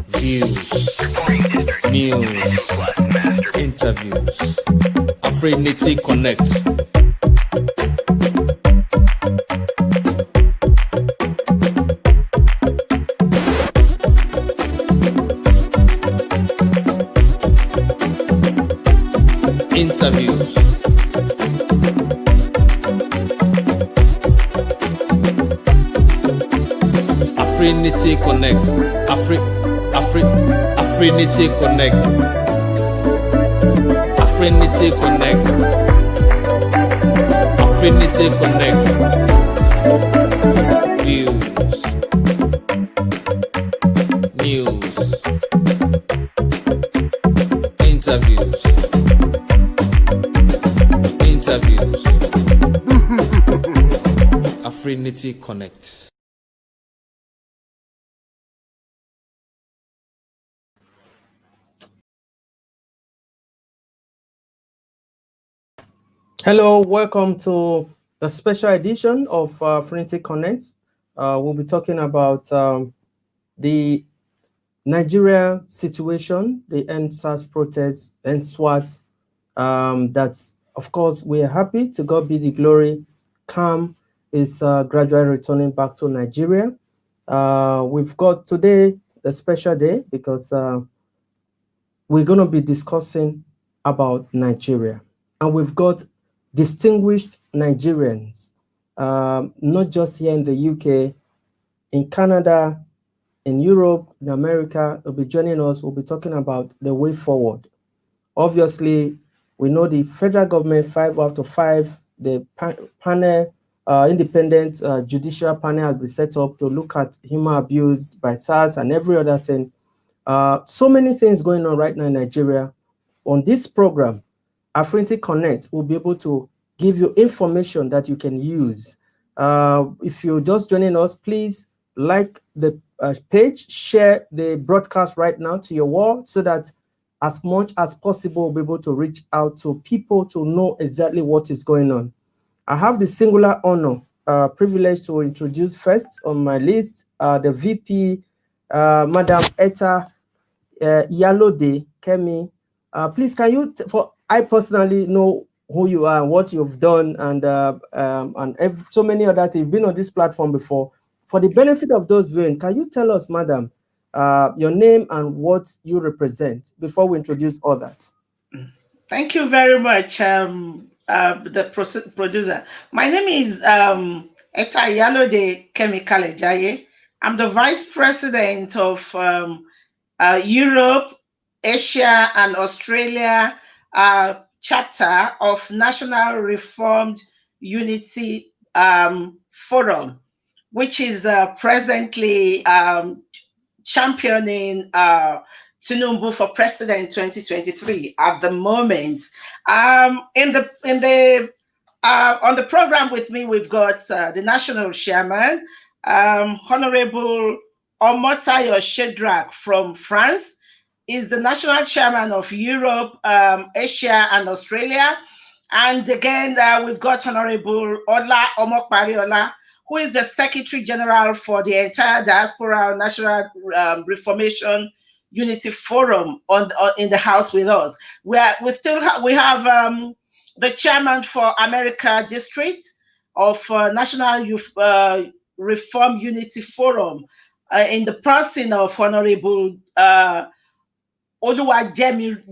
Views, news, interviews. Afrinity Connect. Interviews. Afrinity Connect. Afrinity Connect. Afrinity Connect. Afrinity Connect. Views, news, interviews. Afrinity Connect. Hello, welcome to the special edition of Afrinity Connect. We'll be talking about the Nigeria situation, the EndSARS protests, and SWAT. That's, of course, we are happy, to God be the glory. Calm is gradually returning back to Nigeria. We've got today a special day because we're going to be discussing about Nigeria. And we've got distinguished Nigerians, not just here in the UK, in Canada, in Europe, in America, will be joining us. We'll be talking about the way forward. Obviously, we know the federal government, 5 out of 5, the panel, independent judicial panel has been set up to look at human abuse by SARS and every other thing. So many things going on right now in Nigeria. On this program, Afrinity Connect will be able to give you information that you can use. If you're just joining us, please like the page, share the broadcast right now to your wall so that as much as possible, we'll be able to reach out to people to know exactly what is going on. I have the singular honor, privilege to introduce first on my list, the VP, Madam Etta Iyalode Kemi. Please, can you, I personally know who you are, what you've done, and so many other things. You've been on this platform before. For the benefit of those viewing, can you tell us, Madam, your name and what you represent before we introduce others? Thank you very much, the producer. My name is Etta Iyalode Kemi Kalejaye. I'm the Vice President of Europe, Asia, and Australia chapter of National Reformed Unity Forum, which is presently championing Tinubu for President 2023 at the moment. On the program with me, we've got the National Chairman, Honorable Omotayo Shedrack from France, is the National Chairman of Europe, Asia, and Australia. And again, we've got Honorable Ola Omopariola, who is the Secretary General for the entire Diaspora National Reformation Unity Forum in the house with us. We have the Chairman for America District of National Reform Unity Forum in the person of Honorable Jenriyi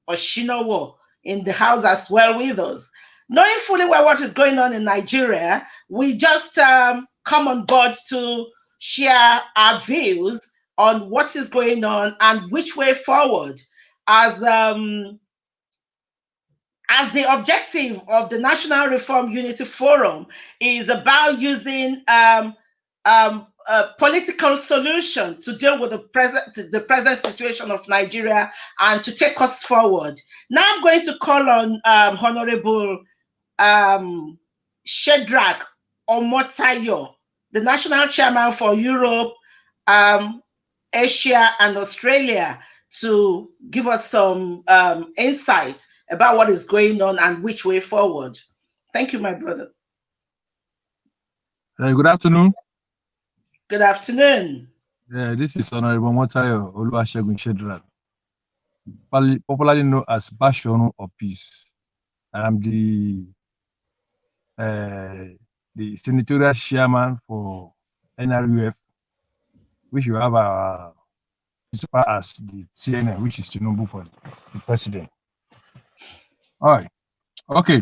Osinowo in the house as well with us. Knowing fully well what is going on in Nigeria, we just come on board to share our views on what is going on and which way forward, as the objective of the National Reform Unity Forum is about using a political solution to deal with the present situation of Nigeria and to take us forward. Now I'm going to call on Honorable Shedrack Omotayo, the National Chairman for Europe, Asia, and Australia, to give us some insights about what is going on and which way forward. Thank you, my brother. Good afternoon. Good afternoon. This is Honorable Omotayo Oluwasegun Shedrack, popularly known as Bashonu or Peace. I'm the senatorial chairman for NRUF, which you have our principal as the CNN, which is Tinubu for the president. All right. Okay.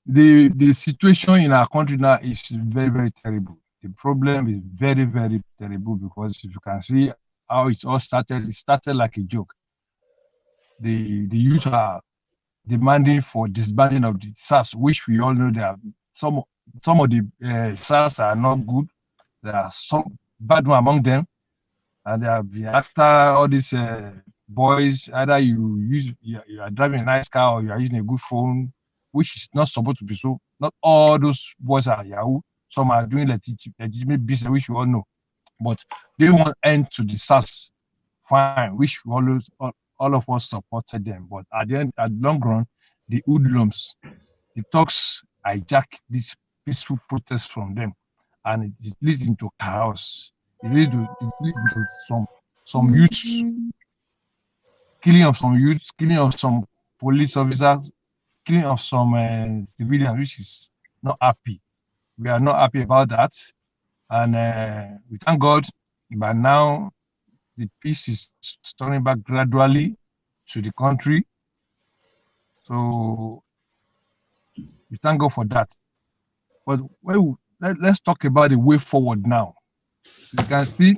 The situation in our country now is very, very terrible. The problem is very, very terrible because if you can see how it all started, it started like a joke. The youth are demanding for disbanding of the SARS, which we all know that some of the SARS are not good. There are some bad one among them, and they have been after all these boys. Either you are driving a nice car or you are using a good phone, which is not supposed to be so. Not all those boys are Yahoo. Some are doing legitimate business, which we all know. But they want end to the SARS, fine, which we always all of us supported them. But at the end, at long run, the hoodlums, the thugs hijack this peaceful protest from them, and it leads into chaos. It leads into some youth, killing of some youths, killing of some police officers, killing of some civilians, which is not happy. We are not happy about that, and we thank God. But now the peace is turning back gradually to the country. So we thank God for that. But let's talk about the way forward now. You can see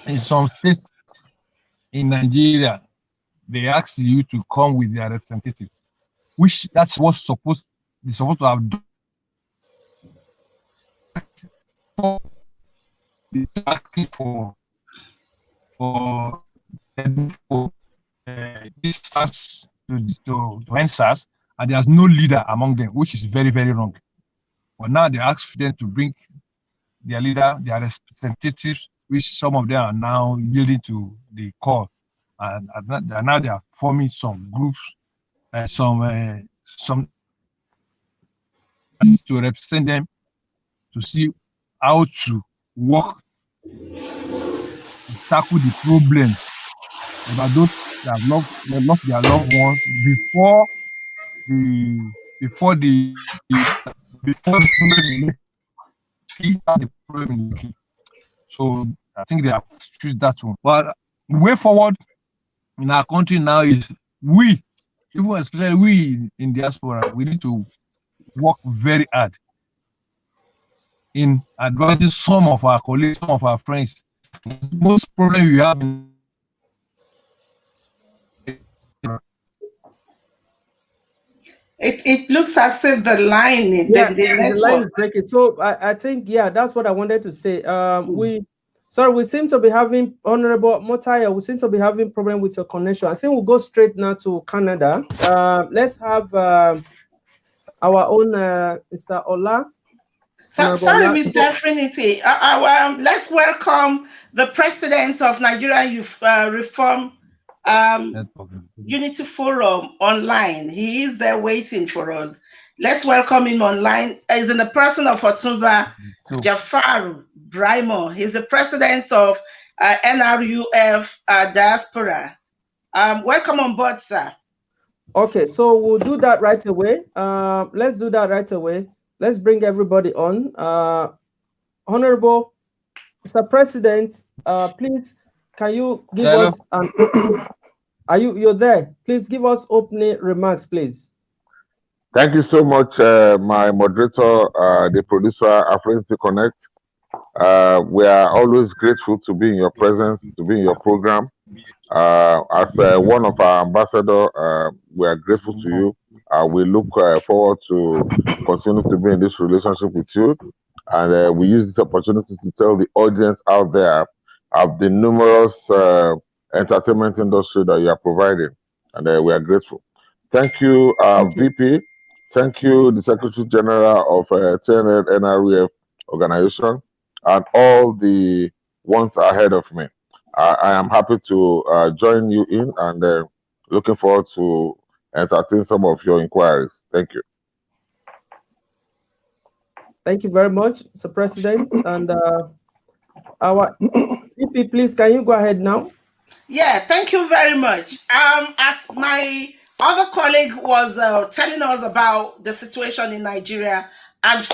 in some states in Nigeria, they ask you to come with their representatives, which that's what's they're supposed to have done. Asking for this SARS to end SARS, and there's no leader among them, which is very, very wrong. But now they ask them to bring their leader, their representatives, which some of them are now yielding to the call, and now they are forming some groups, some to represent them, to see how to work, tackle the problems about those that have lost their loved ones before the problem. So I think they have choose that one. But the way forward in our country now is we, even especially we in diaspora, we need to work very hard in advising some of our colleagues, some of our friends. Most problem you have in it looks as if the line, the line is breaking. So I think that's what I wanted to say. We seem to be having Honorable Omotayo. We seem to be having problem with your connection. I think we'll go straight now to Canada. Let's have our own Mr. Ola. Sorry, Mr. Afrinity. Let's welcome the president of Nigerian Youth Reform Unity Forum online. He is there waiting for us. Let's welcome him online. He's in the person of Otunba Jafaru BRAIMOH. He's the president of NRUF Diaspora. Welcome on board, sir. Okay, so we'll do that right away. Let's do that right away. Let's bring everybody on. Honorable Mr. President, please, can you give us an opening? You're there? Please give us opening remarks, please. Thank you so much, my moderator, the producer, Afrinity Connect. We are always grateful to be in your presence, to be in your program. As one of our ambassadors, we are grateful to you. We look forward to continue to be in this relationship with you. And we use this opportunity to tell the audience out there of the numerous entertainment industry that you are providing. And we are grateful. Thank you, VP. Thank you, the Secretary General of TNL NRUF organization, and all the ones ahead of me. I am happy to join you in, and looking forward to entertain some of your inquiries. Thank you. Thank you very much, Mr. President. And our VP, please, can you go ahead now? Yeah, thank you very much. As my other colleague was telling us about the situation in Nigeria and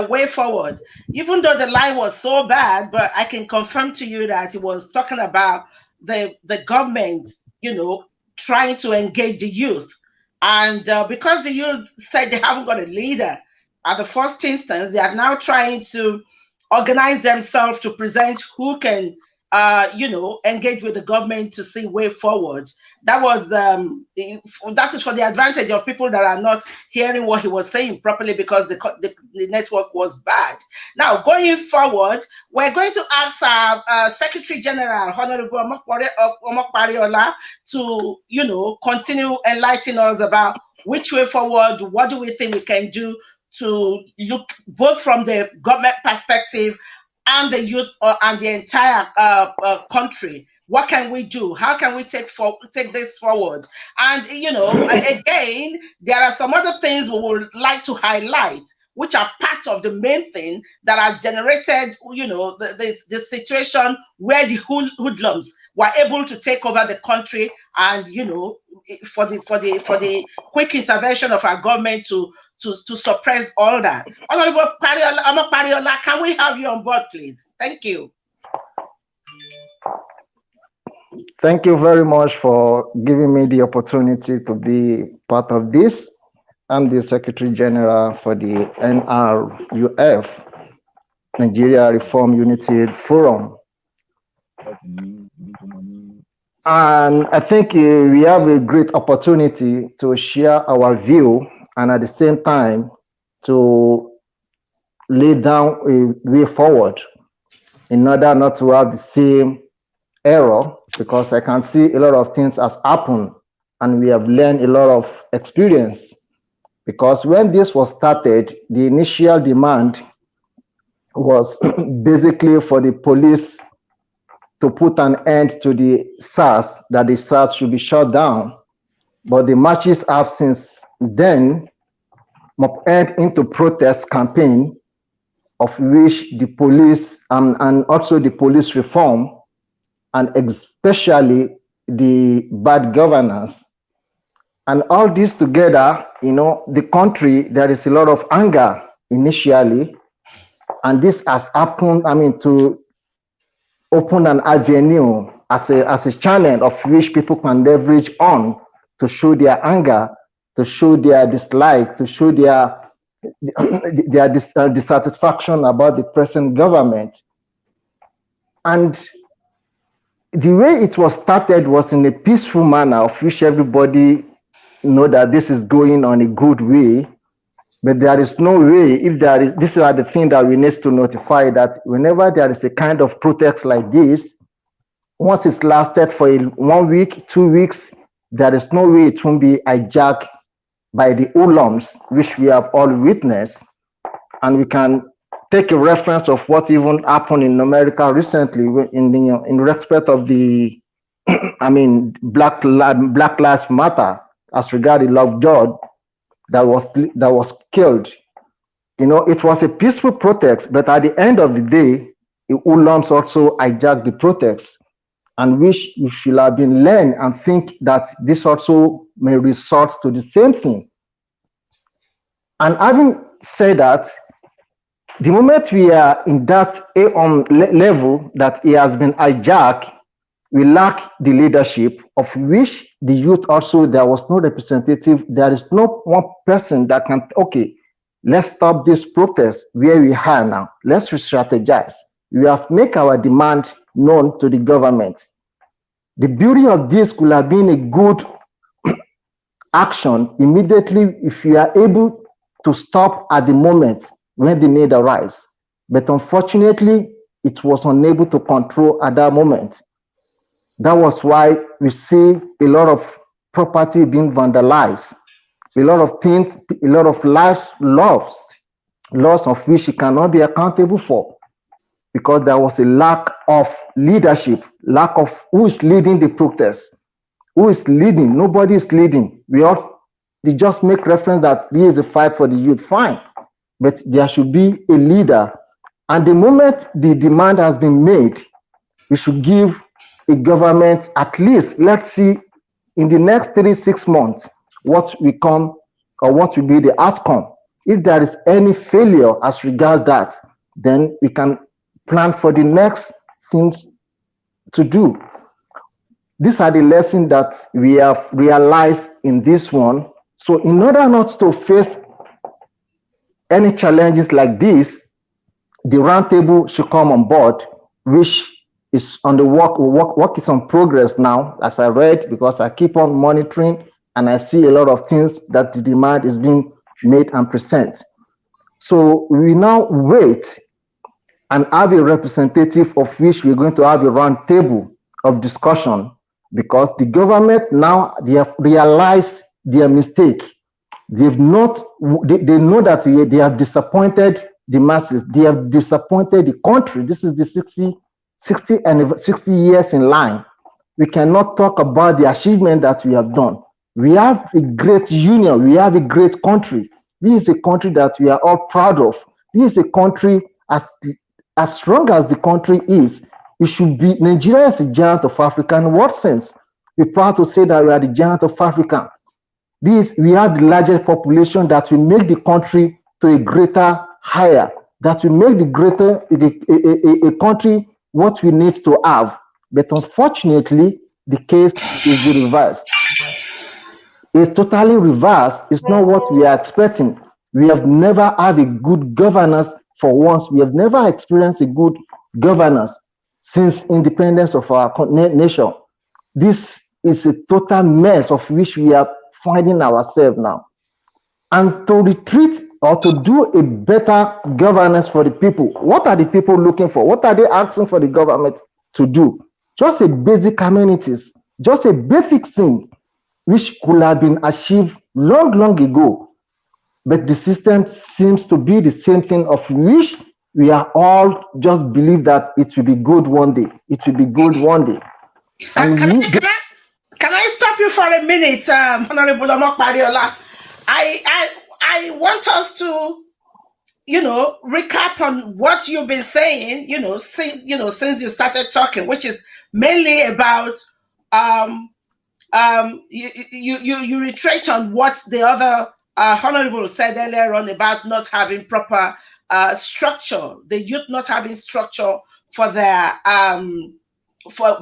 way forward, even though the line was so bad, but I can confirm to you that he was talking about the government, trying to engage the youth. And because the youth said they haven't got a leader at the first instance, they are now trying to organize themselves to present who can engage with the government to see way forward. That was that is for the advantage of people that are not hearing what he was saying properly because the network was bad. Now, going forward, we're going to ask our Secretary General, Honorable Omopariola, to continue enlightening us about which way forward. What do we think we can do to look both from the government perspective and the youth and the entire country? What can we do? How can we take this forward? And again, there are some other things we would like to highlight, which are part of the main thing that has generated, the situation where the hoodlums were able to take over the country, and for the quick intervention of our government to suppress all that. Honorable Omopariola, can we have you on board, please? Thank you. Thank you very much for giving me the opportunity to be part of this. I'm the Secretary General for the NRUF, Nigeria Reform Unity Forum. And I think we have a great opportunity to share our view and at the same time to lay down a way forward in order not to have the same error, because I can see a lot of things has happened and we have learned a lot of experience. Because when this was started, the initial demand was basically for the police to put an end to the SARS, that the SARS should be shut down. But the marches have since then entered into protest campaign, of which the police and also the police reform, and especially the bad governance. And all this together, the country, there is a lot of anger initially, and this has happened, to open an avenue as a channel of which people can leverage on to show their anger, to show their dislike, to show their dissatisfaction about the present government. And the way it was started was in a peaceful manner, of which everybody know that this is going on a good way. But there is no way, if there is, these are the things that we need to notify, that whenever there is a kind of protest like this, once it's lasted for 1 week, 2 weeks, there is no way it won't be hijacked by the hoodlums, which we have all witnessed. And we can take a reference of what even happened in America recently in respect of the, Black Lives Matter, as regarding Lovejoy that was killed. It was a peaceful protest, but at the end of the day, the hoodlums also hijacked the protest, and which we should have been learned and think that this also may resort to the same thing. And having said that, the moment we are in that level that it has been hijacked, we lack the leadership, of which the youth also, there was no representative. There is no one person that can, okay, let's stop this protest where we are now. Let's re-strategize. We have make our demand known to the government. The beauty of this could have been a good action immediately if we are able to stop at the moment when the need arise. But unfortunately, it was unable to control at that moment. That was why we see a lot of property being vandalized, a lot of things, a lot of lives lost, loss of which you cannot be accountable for. because there was a lack of leadership, lack of who is leading the protest, who is leading. Nobody is leading. They just make reference that this is a fight for the youth. Fine, but there should be a leader. And the moment the demand has been made, we should give a government at least, let's see, in the next 3-6 months, what will come or what will be the outcome. If there is any failure as regards that, then we can plan for the next things to do. These are the lessons that we have realized in this one. So in order not to face any challenges like this, the roundtable should come on board, which is on the work is on progress now, as I read, because I keep on monitoring and I see a lot of things that the demand is being made and present. So we now wait and have a representative of which we're going to have a roundtable of discussion, because the government now, they have realized their mistake. They know that they have disappointed the masses. They have disappointed the country. This is the 60 years in line. We cannot talk about the achievement that we have done. We have a great union. We have a great country. This is a country that we are all proud of. This is a country, as strong as the country is, it should be. Nigeria is a giant of Africa. In what sense? We're proud to say that we are the giant of Africa. We have the largest population that will make the country to a greater higher, that will make a country what we need to have. But unfortunately, the case is the reverse. It's totally reversed. It's not what we are expecting. We have never had a good governance for once. We have never experienced a good governance since independence of our nation. This is a total mess of which we are finding ourselves now. And to retreat or to do a better governance for the people, what are the people looking for? What are they asking for the government to do? Just a basic amenities, just a basic thing which could have been achieved long ago. But the system seems to be the same thing of which we are all just believe that it will be good one day. It will be good one day. And can I stop you for a minute, Honorable Omopariola? I want us to, recap on what you've been saying, since you started talking, which is mainly about you reiterate on what the other Honorable said earlier on about not having proper structure, the youth not having structure for their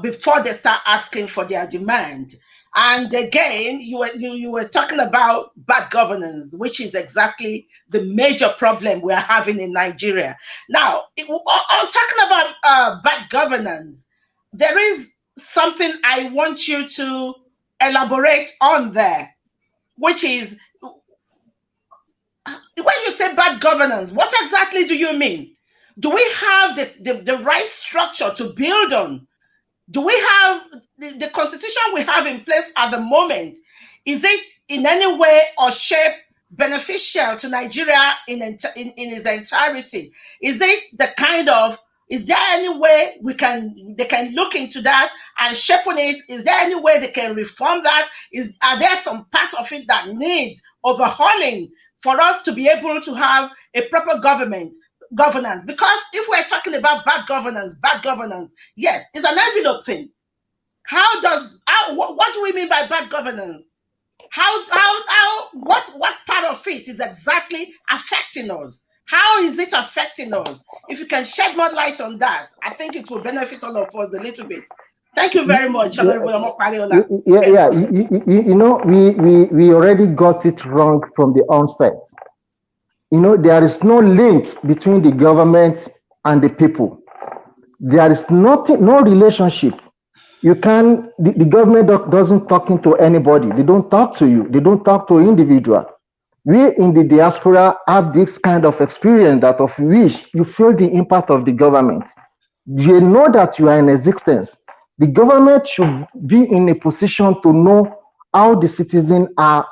before they start asking for their demand. And again, you were talking about bad governance, which is exactly the major problem we are having in Nigeria. Now, I'm talking about bad governance. There is something I want you to elaborate on there, which is, when you say bad governance, what exactly do you mean? Do we have the right structure to build on? Do we have the constitution we have in place at the moment? Is it in any way or shape beneficial to Nigeria in its entirety? Is there any way they can look into that and shape on it? Is there any way they can reform that? Are there some part of it that needs overhauling for us to be able to have a proper governance? Because if we're talking about bad governance, yes, it's an envelope thing. What do we mean by bad governance? What part of it is exactly affecting us? How is it affecting us? If you can shed more light on that, I think it will benefit all of us a little bit. Thank you very much, Honorable Omopariola. We already got it wrong from the onset. There is no link between the government and the people. There is no relationship. The government doesn't talk to anybody. They don't talk to you. They don't talk to individual. We in the diaspora have this kind of experience that of which you feel the impact of the government. You know that you are in existence. The government should be in a position to know how the citizens are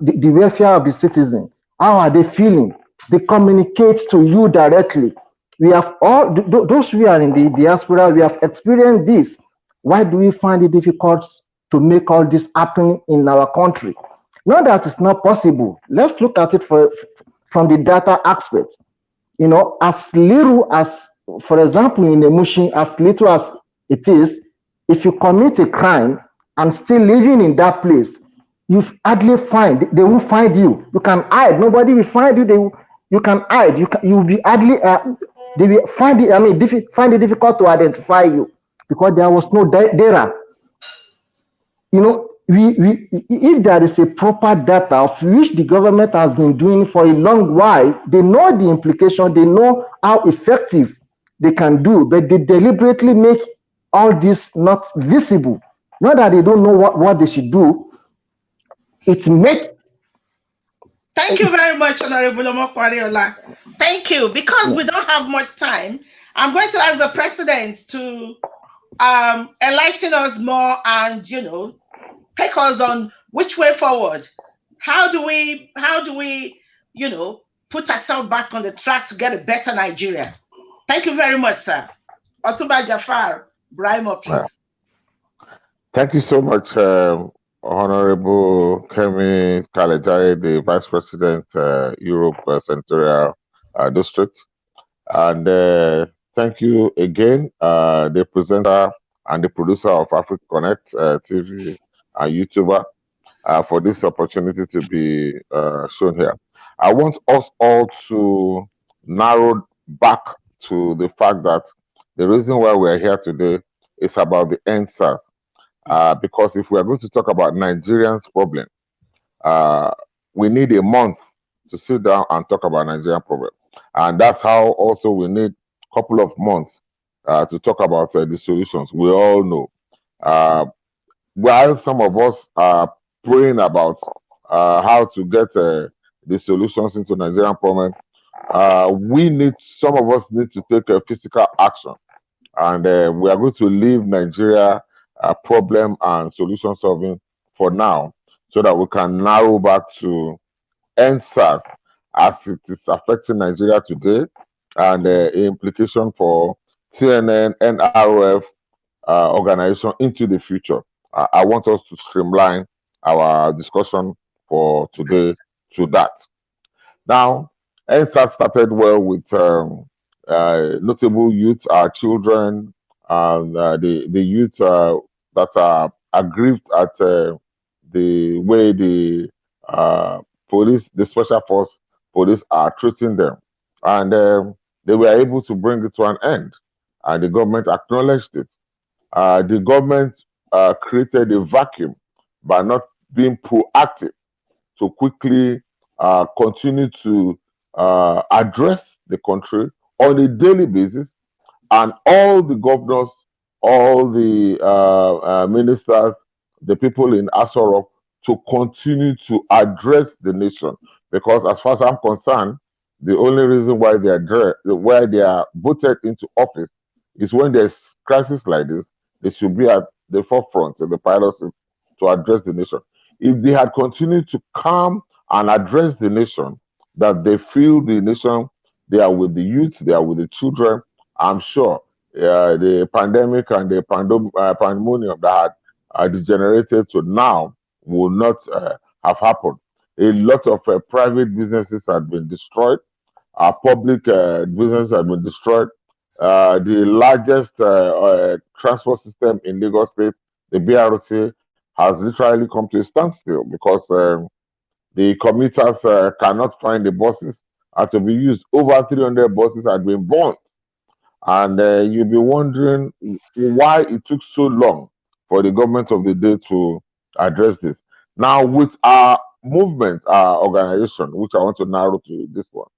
the welfare of the citizen. How are they feeling? They communicate to you directly. We have all, those who are in the diaspora, we have experienced this. Why do we find it difficult to make all this happen in our country? Not that it's not possible. Let's look at it from the data aspect. You know, as little as, for example, in Emushi, as little as it is, if you commit a crime and still living in that place, you hardly find, they won't find you. You can hide, nobody will find you. You can hide, you will be hardly, they will find it, find it difficult to identify you because there was no data. You know, if there is a proper data of which the government has been doing for a long while, they know the implication, they know how effective they can do, but they deliberately make all this not visible. Not that they don't know what they should do. It's make. Thank you very much, Honorable Omopariola. Thank you. Because we don't have much time, I'm going to ask the president to enlighten us more and, you know, take us on which way forward. How do we, you know, put ourselves back on the track to get a better Nigeria? Thank you very much, sir. Otunba Jafaru, BRAIMOH, please. Thank you so much, Honorable Kemi Kalejare, the Vice President, Europe Senatorial District. And thank you again, the presenter and the producer of Africa Connect TV and YouTuber, for this opportunity to be shown here. I want us all to narrow back to the fact that the reason why we're here today is about the answers. Because if we are going to talk about Nigerians' problem, we need a month to sit down and talk about Nigerian problem. And that's how also we need a couple of months to talk about the solutions. We all know. While some of us are praying about how to get the solutions into Nigerian problem, some of us need to take a physical action. And we are going to leave Nigeria problem and solution solving for now, so that we can narrow back to answers as it is affecting Nigeria today, and implication for CNN, NRF organization into the future. I want us to streamline our discussion for today to that. Now, NSAS started well with notable youth, our children, and the youth that are aggrieved at the way the police, the special force police are treating them. And they were able to bring it to an end. And the government acknowledged it. The government created a vacuum by not being proactive to quickly continue to address the country on a daily basis, and all the governors, all the ministers, the people in Asorok to continue to address the nation. Because as far as I'm concerned, the only reason why they are voted into office is when there's crisis like this, they should be at the forefront of the pilot to address the nation. If they had continued to come and address the nation, that they feel the nation, they are with the youth, they are with the children, I'm sure the pandemic and the pandemonium that had degenerated to now will not have happened. A lot of private businesses had been destroyed. Our public businesses have been destroyed. The largest transport system in Lagos State, the BRT, has literally come to a standstill because the commuters cannot find the buses to be used. Over 300 buses had been burnt. And you'll be wondering why it took so long for the government of the day to address this. Now, with our movement, our organization, which I want to narrow to this one,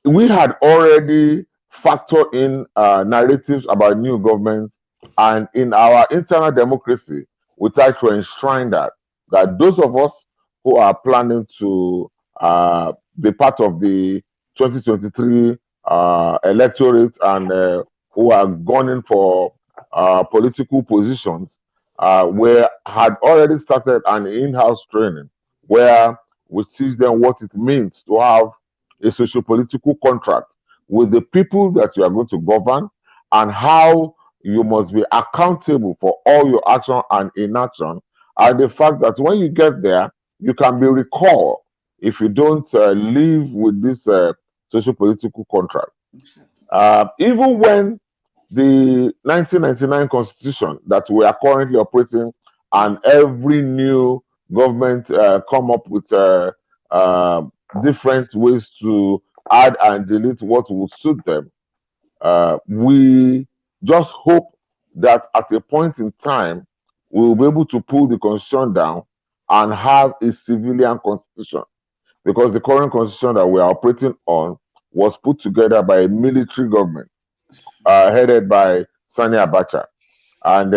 we had already factored in narratives about new governments, and in our internal democracy, we try to enshrine that those of us who are planning to be part of the 2023 electorate and who are gunning for political positions, had already started an in-house training where we teach them what it means to have a socio-political contract with the people that you are going to govern, and how you must be accountable for all your action and inaction, and the fact that when you get there, you can be recalled if you don't live with this social political contract. Even when the 1999 constitution that we are currently operating, and every new government come up with different ways to add and delete what will suit them, we just hope that at a point in time we will be able to pull the constitution down and have a civilian constitution, because the current constitution that we are operating on was put together by a military government headed by Sani Abacha, and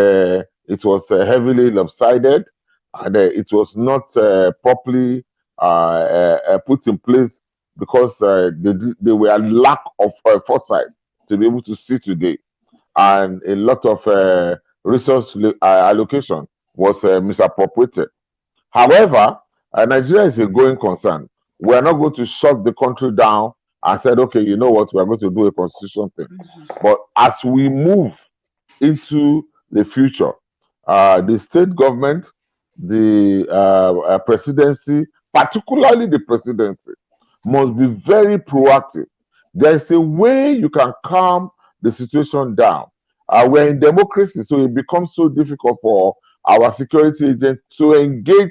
it was heavily lopsided, and it was not properly put in place because they were lack of foresight to be able to see today, and a lot of resource allocation was misappropriated. However, Nigeria is a going concern. We are not going to shut the country down and said, okay, you know what, we are going to do a constitution thing. But as we move into the future, the state government, the presidency, particularly the presidency, must be very proactive. There's a way you can calm the situation down. We're in democracy, so it becomes so difficult for our security agents to engage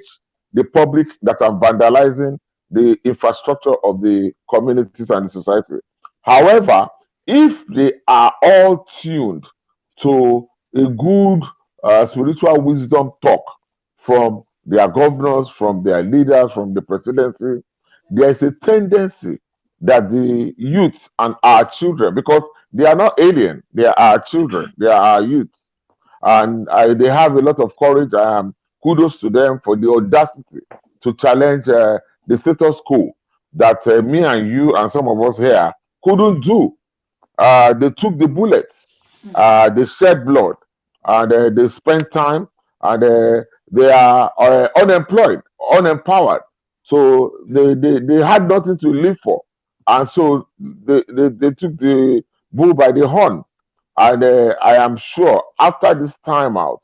the public that are vandalizing the infrastructure of the communities and the society. However, if they are all tuned to a good spiritual wisdom talk from their governors, from their leaders, from the presidency, there is a tendency that the youth and our children, because they are not alien, they are our children, they are our youth, and they have a lot of courage. Kudos to them for the audacity to challenge the status quo that me and you and some of us here couldn't do. They took the bullets, they shed blood, and they spent time, and they are unemployed, unempowered. So they had nothing to live for. And so they took the bull by the horn. And I am sure after this time out,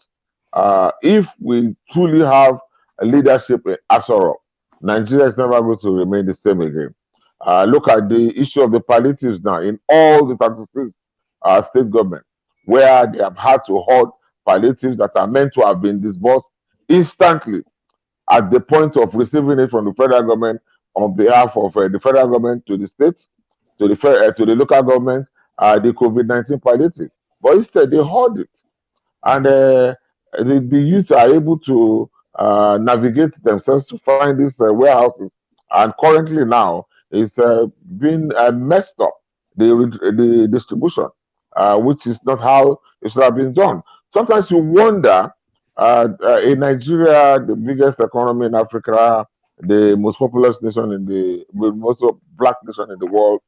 if we truly have a leadership in Asoro, Nigeria is never going to remain the same again. Look at the issue of the palliatives now in all the 36 state government, where they have had to hold palliatives that are meant to have been disbursed instantly at the point of receiving it from the federal government on behalf of the federal government to the states, to the local government, the COVID-19 palliative. But instead, they hold it. And the youth are able to navigate themselves to find these warehouses. And currently now, it's being messed up, the distribution, which is not how it should have been done. Sometimes you wonder, in Nigeria, the biggest economy in Africa, the most populous nation in the most black nation in the world,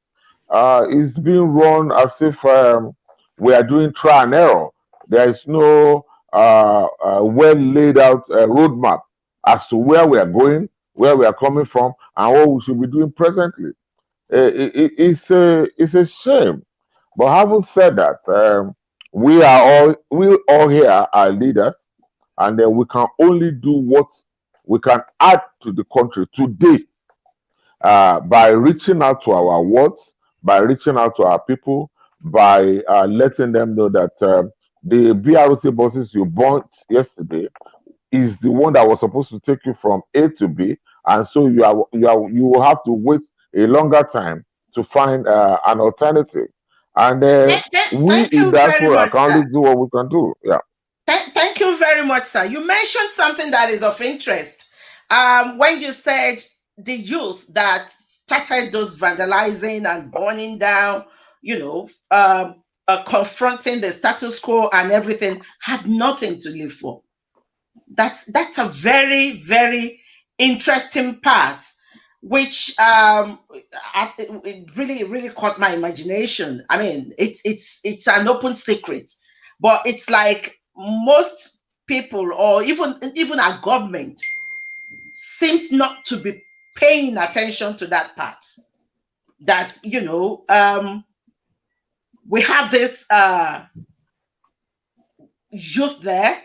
is being run as if we are doing trial and error. There is no well laid out roadmap as to where we are going, where we are coming from, and what we should be doing presently. It's a shame. But having said that, we all here are leaders, and we can only do what we can add to the country today by reaching out to our wards, by reaching out to our people, by letting them know that the BRT buses you bought yesterday is the one that was supposed to take you from A to B, and so you will have to wait a longer time to find an alternative. And we in diaspora can only do what we can do. Yeah. Thank you very much, sir. You mentioned something that is of interest when you said the youth that started those vandalizing and burning down, confronting the status quo and everything, had nothing to live for. That's a very, very interesting part, which it really caught my imagination. I mean, it's an open secret, but it's like most people, or even our government, seems not to be paying attention to that part. That we have this youth there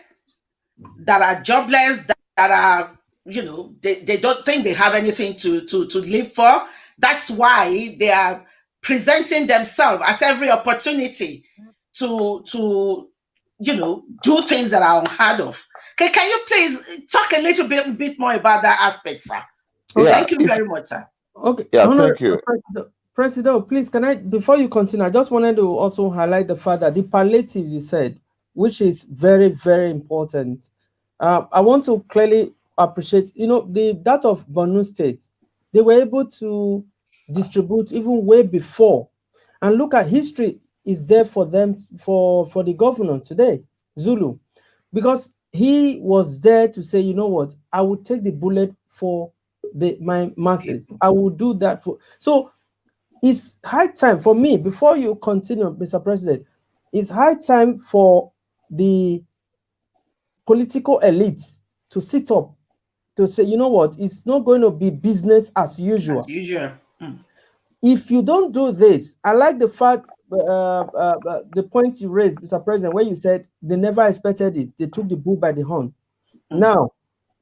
that are jobless, that are, they don't think they have anything to live for. That's why they are presenting themselves at every opportunity to do things that are unheard of. Okay, can you please talk a little bit more about that aspect, sir? Okay. Thank you very much, sir. Okay. Yeah, thank you. President, please, can I, before you continue, I just wanted to also highlight the fact that the palliative you said, which is very, very important. I want to clearly appreciate, that of Borno State, they were able to distribute even way before. And look at history is there for them, for the governor today, Zulu, because he was there to say, you know what, I will take the bullet for my masters. I will do that for. So it's high time for me, before you continue, Mr. President, it's high time for the political elites to sit up to say, you know what, it's not going to be business as usual. As usual. If you don't do this, I like the fact, the point you raised, Mr. President, where you said they never expected it. They took the bull by the horn. Now,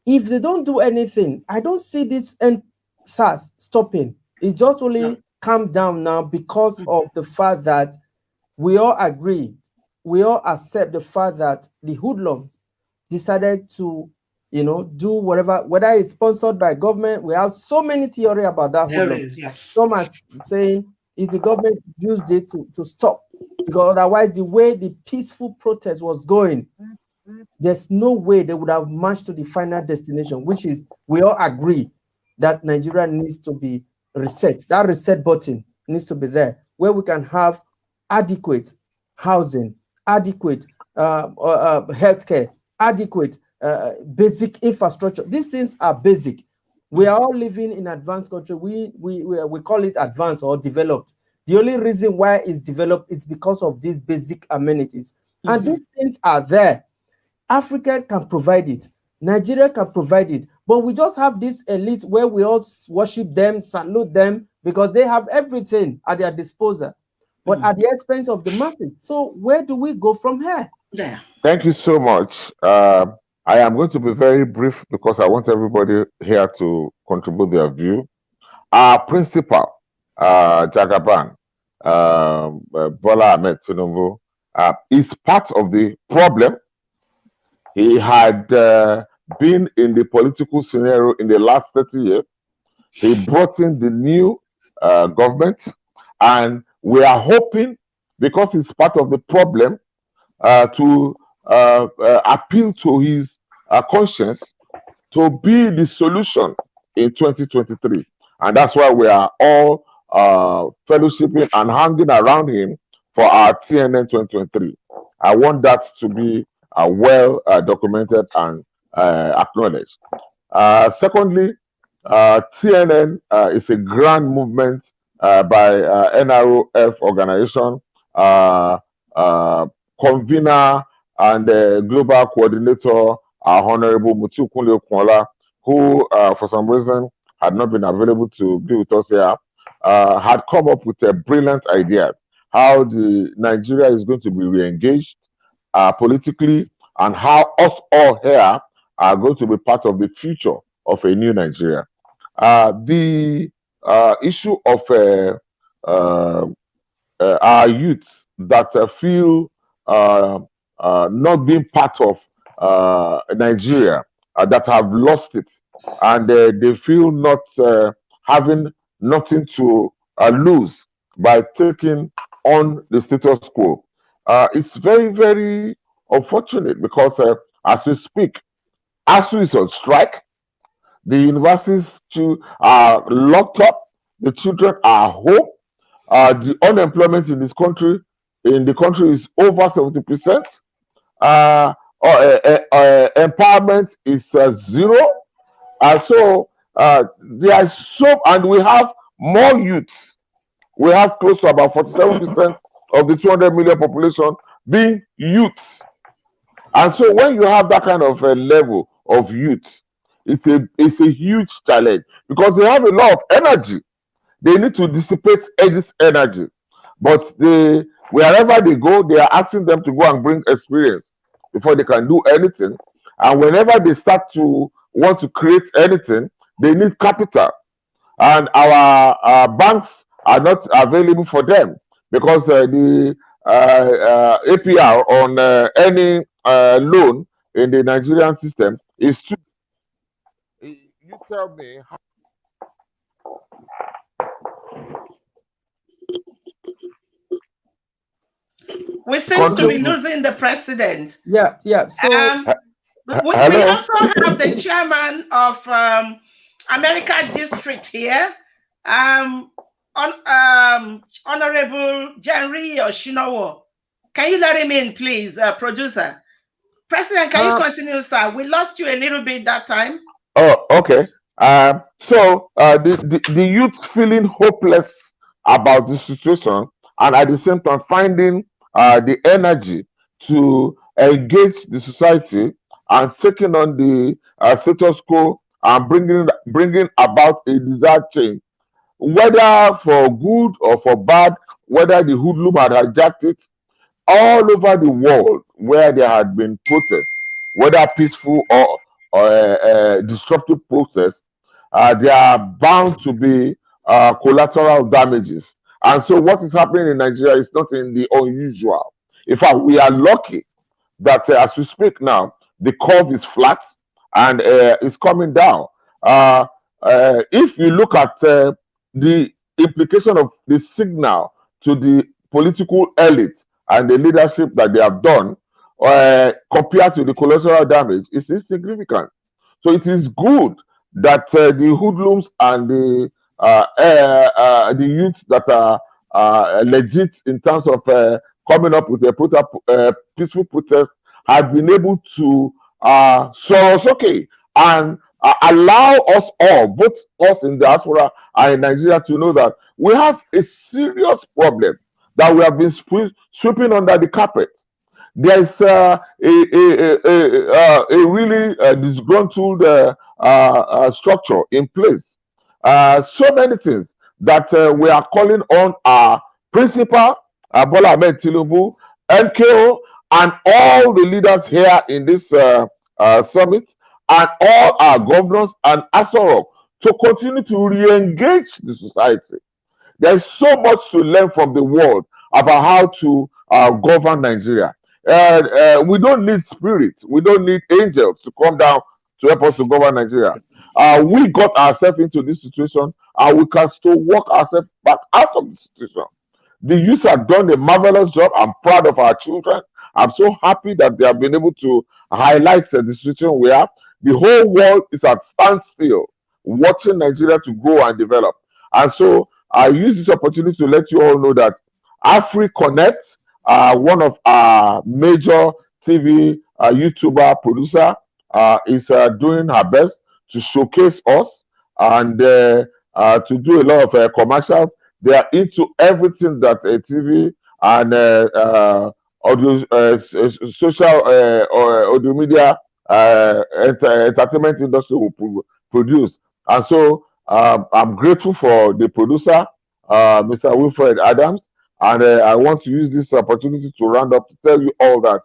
if they don't do anything, I don't see this SARS stopping. It's just only calm down now because of the fact that we all agree, we all accept the fact that the hoodlums decided to, do whatever, whether it's sponsored by government. We have so many theories about that. Some are saying if the government used it to stop, because otherwise the way the peaceful protest was going, there's no way they would have marched to the final destination, which is, we all agree that Nigeria needs to be reset. That reset button needs to be there, where we can have adequate housing, adequate healthcare, adequate basic infrastructure. These things are basic. We are all living in advanced country. We call it advanced or developed. The only reason why it's developed is because of these basic amenities. And these things are there. Africa can provide it. Nigeria can provide it. But we just have this elite where we all worship them, salute them, because they have everything at their disposal, but at the expense of the market. So where do we go from here? Yeah. Thank you so much. I am going to be very brief because I want everybody here to contribute their view. Our principal, Jagaban, Bola Ahmed Tinubu, is part of the problem. He had been in the political scenario in the last 30 years. He brought in the new government, and we are hoping, because he's part of the problem, to appeal to his conscience to be the solution in 2023. And that's why we are all fellowshipping and hanging around him for our TNN 2023. I want that to be well documented and acknowledged. Secondly, TNN is a grand movement by NROF organization, convener and global coordinator, Honorable Mutukunle Okunola, who for some reason had not been available to be with us here, had come up with a brilliant idea how the Nigeria is going to be re-engaged politically, and how us all here are going to be part of the future of a new Nigeria. The issue of our youth that feel not being part of Nigeria, that have lost it, and they feel not having nothing to lose by taking on the status quo. It's very, very unfortunate because as we speak, ASU is on strike. The universities are locked up. The children are home. The unemployment in this country, is over 70%. Empowerment is zero. So there are and we have more youths. We have close to about 47% of the 200 million population being youths. And so when you have that kind of a level of youth, it's a huge challenge because they have a lot of energy. They need to dissipate this energy, but they Wherever they go, they are asking them to go and bring experience before they can do anything. And whenever they start to want to create anything, they need capital. And our banks are not available for them because the APR on any loan in the Nigerian system is too. You tell me. We seem to be losing the president. Yeah, yeah. So we also have the chairman of America District here, Honorable Jenriyi Osinowo. Can you let him in, please, producer? President, can you continue, sir? We lost you a little bit that time. Oh, okay. So the youth feeling hopeless about the situation, and at the same time finding the energy to engage the society and taking on the status quo and bringing about a desired change, whether for good or for bad, whether the hoodlum had hijacked it, all over the world where there had been protests, whether peaceful or disruptive protests, there are bound to be collateral damages. And so what is happening in Nigeria is not in the unusual. In fact, we are lucky that as we speak now, the curve is flat and it's coming down. If you look at the implication of the signal to the political elite and the leadership that they have done compared to the collateral damage, it's insignificant. So it is good that the hoodlums and the youths that are legit in terms of coming up with a peaceful protest have been able to show us okay and allow us all, both us in diaspora and in Nigeria, to know that we have a serious problem that we have been sweeping under the carpet. There is a really disgruntled structure in place. So many things that we are calling on our principal, Bola Ahmed Tinubu, MKO, and all the leaders here in this summit, and all our governors and ASOROC to continue to re-engage the society. There is so much to learn from the world about how to govern Nigeria. We don't need spirits. We don't need angels to come down to help us to govern Nigeria. We got ourselves into this situation, and we can still work ourselves back out of the situation. The youth have done a marvelous job. I'm proud of our children. I'm so happy that they have been able to highlight the situation we have. The whole world is at standstill, watching Nigeria to grow and develop. And so I use this opportunity to let you all know that AfriConnect, one of our major TV YouTuber producer, is doing her best to showcase us and to do a lot of commercials. They are into everything that TV and audio, social audio media entertainment industry will produce. And so I'm grateful for the producer, Mr. Wilfred Adams, and I want to use this opportunity to round up to tell you all that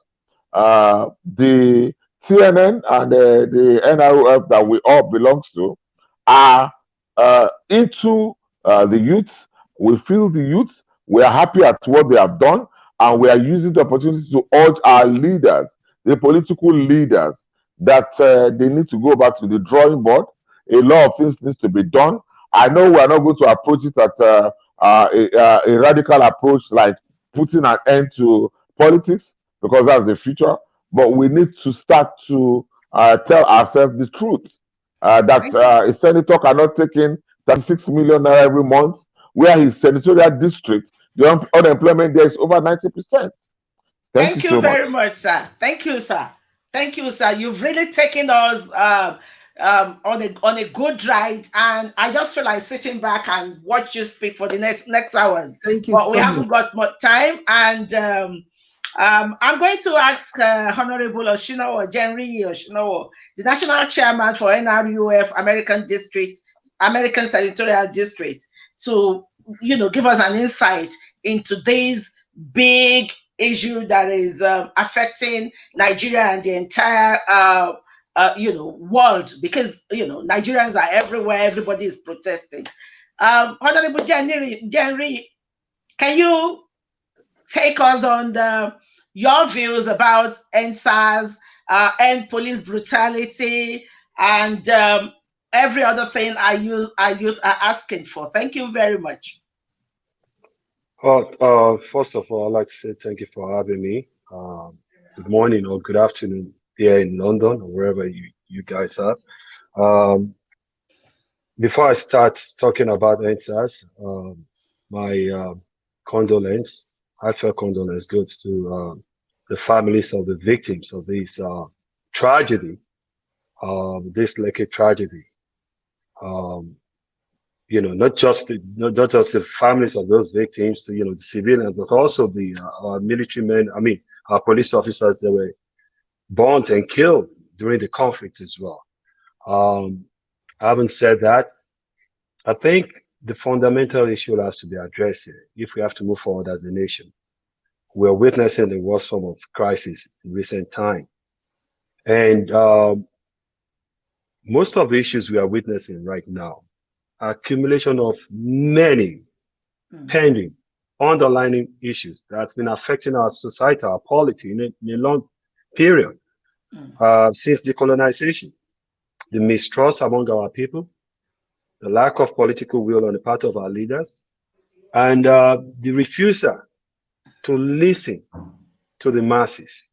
the CNN and the NROF that we all belong to are into the youths. We feel the youths. We are happy at what they have done, and we are using the opportunity to urge our leaders, the political leaders, that they need to go back to the drawing board. A lot of things needs to be done. I know we are not going to approach it at a radical approach like putting an end to politics, because that's the future. But we need to start to tell ourselves the truth that a senator cannot take in 36 million naira every month, where his senatorial district, the unemployment there is over 90%. Thank you so very much, sir. Thank you, sir. Thank you, sir. You've really taken us on a good ride, and I just feel like sitting back and watch you speak for the next hours. Thank you. But we haven't got much time, and I'm going to ask Honorable Osinowo, Jenriyi Osinowo, the National Chairman for NRUF American Senatorial District, to give us an insight into these big issue that is affecting Nigeria and the entire world, because Nigerians are everywhere, everybody is protesting. Honorable Jenriyi, can you take us on your views about NSAS, end police brutality, and every other thing our youth are asking for? Thank you very much. First of all, I'd like to say thank you for having me. Good morning or good afternoon here in London or wherever you guys are. Before I start talking about NSAS, my heartfelt condolence goes to the families of the victims of this tragedy, this Lekki tragedy. Not just the families of those victims, the civilians, but also the our military men. I mean, our police officers that were burnt and killed during the conflict as well. Having said that, I think the fundamental issue has to be addressed here if we have to move forward as a nation. We're witnessing the worst form of crisis in recent time. And most of the issues we are witnessing right now are accumulation of many pending, underlying issues that's been affecting our society, our polity in a long period since decolonization. The mistrust among our people, the lack of political will on the part of our leaders, and the refusal to listen to the masses.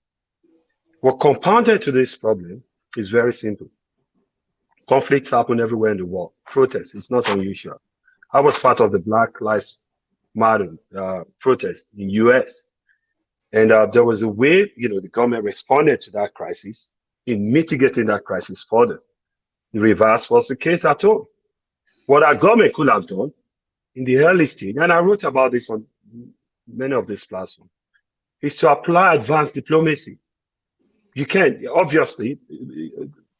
What compounded to this problem is very simple. Conflicts happen everywhere in the world. Protests, it's not unusual. I was part of the Black Lives Matter protest in US. And there was a way, the government responded to that crisis in mitigating that crisis further. The reverse was the case at all. What our government could have done in the early stage, and I wrote about this on many of these platforms, is to apply advanced diplomacy. You can, obviously,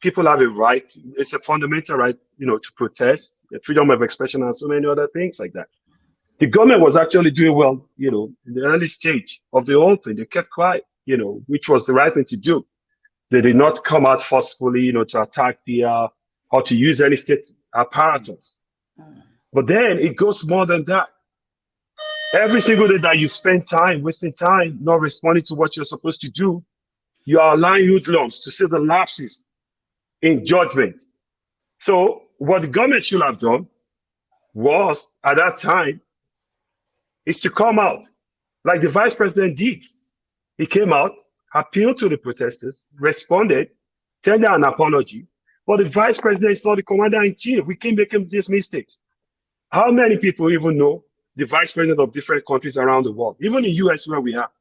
people have a right, it's a fundamental right, to protest, freedom of expression and so many other things like that. The government was actually doing well, in the early stage of the whole thing. They kept quiet, which was the right thing to do. They did not come out forcefully, to attack or to use any state apparatus. But then it goes more than that. Every single day that you spend time, wasting time, not responding to what you're supposed to do, you are allowing hoodlums to see the lapses in judgment. So what the government should have done was, at that time, is to come out, like the vice president did. He came out, appealed to the protesters, responded, tendered an apology. But the vice president is not the commander-in-chief. We can't make these mistakes. How many people even know the vice president of different countries around the world, even in US where we are?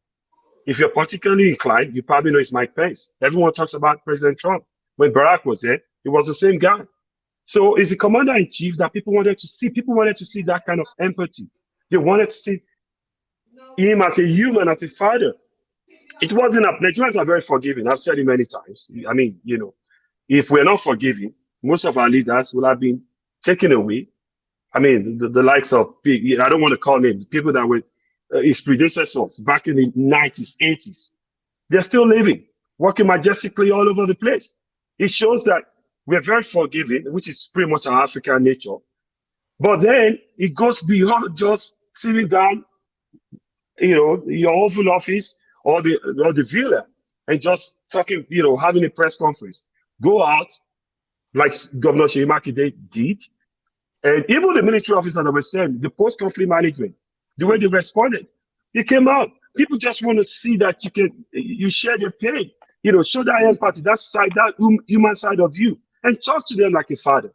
If you're particularly inclined, you probably know it's Mike Pence. Everyone talks about President Trump. When Barack was there, it was the same guy. So it's the commander-in-chief that people wanted to see. People wanted to see that kind of empathy. They wanted to see him as a human, as a father. It wasn't up. Nigerians are very forgiving. I've said it many times. I mean, if we're not forgiving, most of our leaders will have been taken away. I mean, the likes of, I don't want to call names, people that were his predecessors back in the 90s, 80s. They're still living, working majestically all over the place. It shows that we're very forgiving, which is pretty much our African nature. But then it goes beyond just sitting down, your Oval Office or the villa and just talking, having a press conference. Go out, like Governor Seyi Makinde did, and even the military officer that was saying, the post-conflict management, the way they responded, it came out. People just want to see that you share their pain, show that empathy, that side, that human side of you, and talk to them like a father.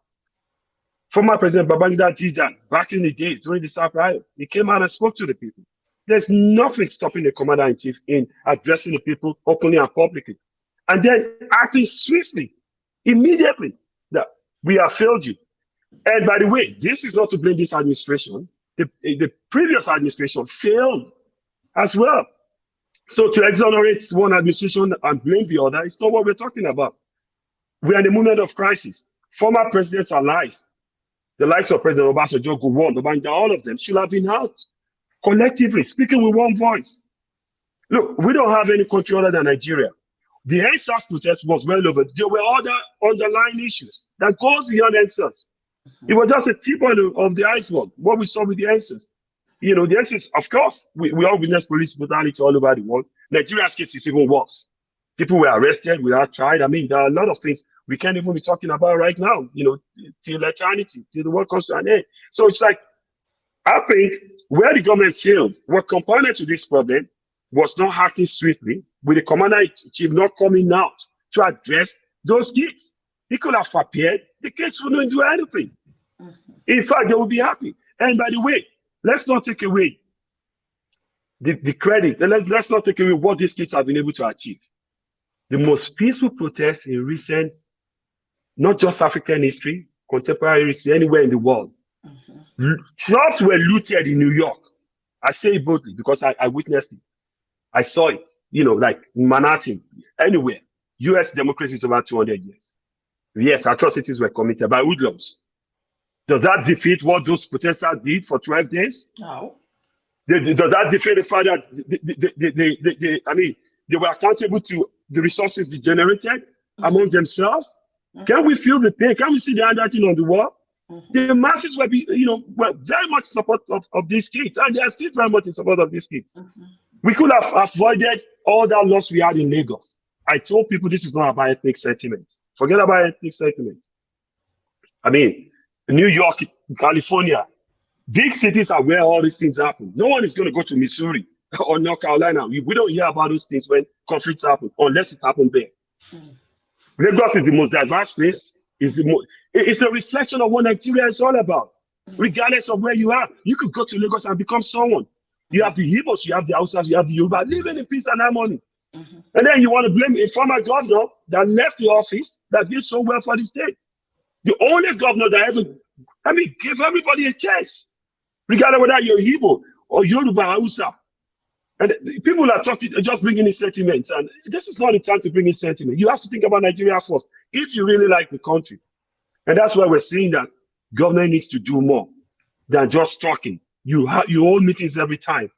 Former President Babangida did that back in the days during the South Riot. He came out and spoke to the people. There's nothing stopping the commander-in-chief in addressing the people openly and publicly, and then acting swiftly, immediately, that we have failed you. And by the way, this is not to blame this administration. The previous administration failed as well. So to exonerate one administration and blame the other, it's not what we're talking about. We are in a moment of crisis. Former presidents are alive. The likes of President Obasanjo, Gowon, Babangida, all of them should have been out. collectively, speaking with one voice. Look, we don't have any country other than Nigeria. The NSAS protest was well over. There were other underlying issues that goes beyond NSAS. It was just a tip of the iceberg, what we saw with the NSAS. You know, the NSAS, of course, we all witnessed police brutality all over the world. Nigeria's case is even worse. People were arrested, we are tried. I mean, there are a lot of things we can't even be talking about right now, you know, till eternity, till the world comes to an end. So it's like, I think where the government failed, what component to this problem was not acting swiftly, with the commander-in-chief not coming out to address those kids. He could have appeared, the kids wouldn't do anything. In fact, they would be happy. And by the way, let's not take away the credit, and let's not take away what these kids have been able to achieve. The most peaceful protests in recent, not just African history, contemporary history, anywhere in the world. Shops were looted in New York. I say it boldly because I witnessed it. I saw it, you know, like Manhattan, anywhere. US democracy is over 200 years. Yes, atrocities were committed by hoodlums. Does that defeat what those protesters did for 12 days? No. Does that defeat the fact that they were accountable to the resources they generated among themselves? Can we feel the pain? Can we see the handwriting on the wall? The masses were very much in support of these kids, and they are still very much in support of these kids. We could have avoided all that loss we had in Lagos. I told people this is not about ethnic sentiment. Forget about ethnic sentiment. I mean, New York, California, big cities are where all these things happen. No one is going to go to Missouri or North Carolina. We don't hear about those things when conflicts happen, unless it happened there. Lagos is the most diverse place. It's a reflection of what Nigeria is all about. Regardless of where you are, you could go to Lagos and become someone. You have the Igbos, you have the Hausas, you have the Yoruba, living in peace and harmony. And then you want to blame a former governor that left the office that did so well for the state. The only governor that ever, gave everybody a chance, regardless whether you're Igbo or Yoruba, Hausa. And people are talking, just bringing in sentiments. And this is not the time to bring in sentiment. You have to think about Nigeria first, if you really like the country. And that's why we're seeing that government needs to do more than just talking. You hold meetings every time.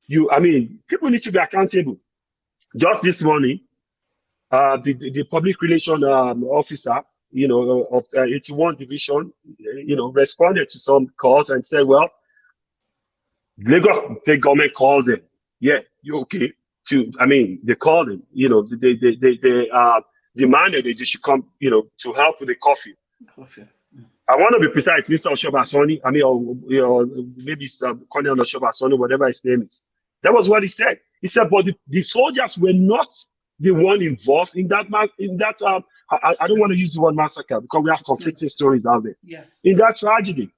People need to be accountable. Just this morning, the public relation officer, of 81 division, responded to some calls and said, well, Lagos State government called them. Yeah, you okay? They called them. They demanded that they should come, to help with the coffee. I want to be precise, Mr. Oshobasoni, or maybe Colonel Oshobasoni, whatever his name is. That was what he said. He said, but the soldiers were not the one involved in that. I don't want to use the word massacre because we have conflicting stories out there. Yeah. In that tragedy,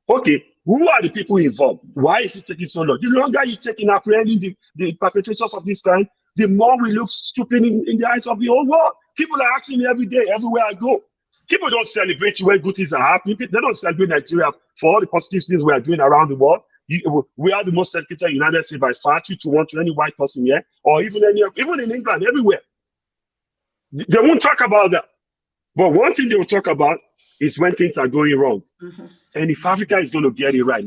okay, who are the people involved? Why is it taking so long? The longer you take in apprehending the perpetrators of this crime, the more we look stupid in the eyes of the whole world. People are asking me every day, everywhere I go. People don't celebrate when good things are happening. They don't celebrate Nigeria for all the positive things we are doing around the world. We are the most educated United States by far, 2-1 to any white person here, or even in England, everywhere. They won't talk about that. But one thing they will talk about is when things are going wrong. And if Africa is going to get it right,